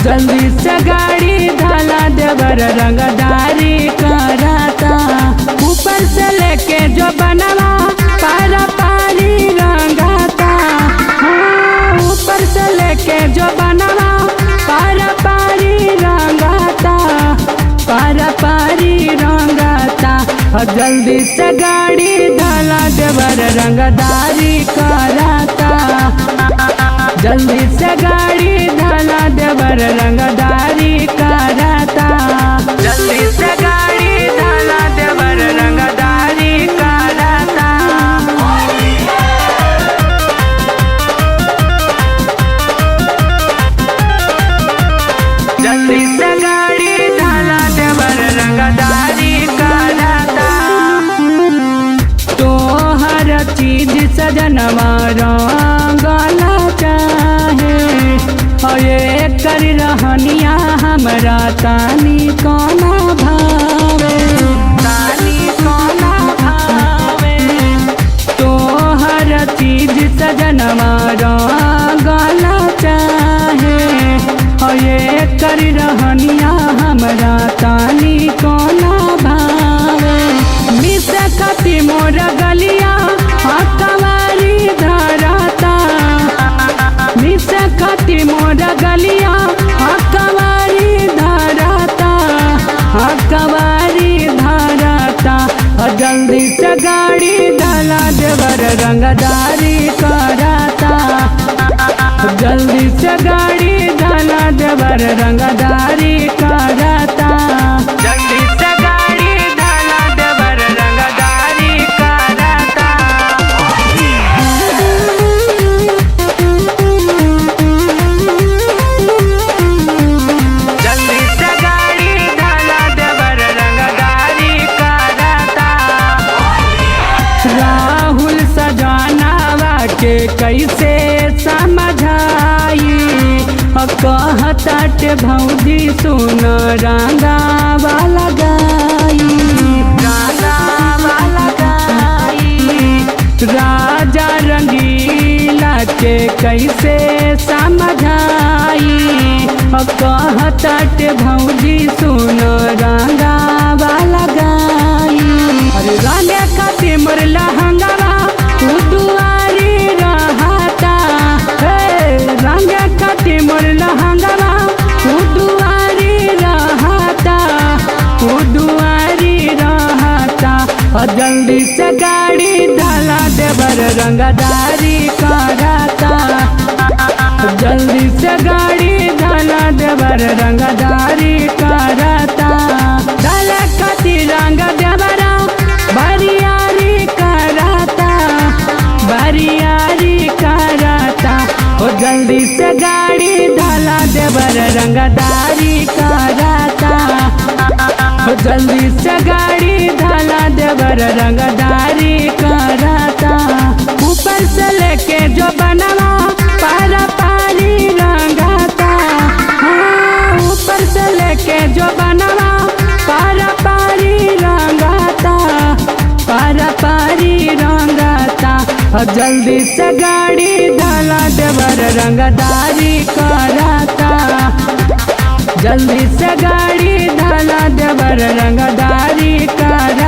जल्दी से गाड़ी ढाला देवर रंगदारी कराता। ऊपर से लेके जो बनवा पारा पारी रंगाता। ऊपर से लेके जो बनवा पारा पारी रंगाता, पारा पारी रंगाता। जल्दी से गाड़ी ढाला देवर रंगदारी कराता। जल्दी से गाड़ी ढाला देवर रंगदारी कराता। जल्दी से गाड़ी ढाला देवर रंगदारी कराता। जल्दी से गाड़ी ढाला देवर रंगदारी कराता। तो हर चीज सजनवा रंगला चाहे, ये कर रहनिया हमरा तानी कोना भावे, तानी कोना भावे। तो हर चीज सजनवा रंगला चाहे, ये कर रहनिया हमरा तानी कोना भावे। मिस खती मोर गलिया कवारी धराता। मिस खती मोर गलिया कवारी धराता, कवारी धराता। जल्दी से गाड़ी ढाला देवर रंगदारी कराता। जल्दी से गाड़ी ढाला देवर रंगदारी कराता। जल्दी से गाड़ी ढाला देवर रंगदारी कराता। जल्दी से गाड़ी ढाला देवर रंगदारी कराता। राहुल सजनावा के कैसे समझाई, कहताट भौजी सुन रंगावा लगाई, रंगावा लगाई। राजा रंगीला के कैसे समझाई, कहताट भौजी सुन रंगावा लगाई। अरे रंगे खातिर मोर लहंगावा तू दुआरी रहता। रंगे खातिर मोर लहंगावा तू दुआरी रहता, तू दुआरी रहता। जल्दी से गाड़ी ढाला देवर रंगदारी कराता। जल्दी से गाड़ी ढाला देवर रंगदारी कराता। ढाला खातिर रंग देवरा बरियारी कराता, बरियारी कराता। जल्दी से गाड़ी ढाला देवर रंगदारी कराता। जल्दी से गाड़ी ढाला देवर रंगदारी कराता। ऊपर से लेके जो बनवा पारा पारी रंगाता। ऊपर से लेके जो बनवा पारा पारी रंगाता, पारा पारी रंगाता। जल्दी से गाड़ी ढाला देवर रंगदारी कराता। जल्दी से गाड़ी ढाला देवर रंगदारी कराता।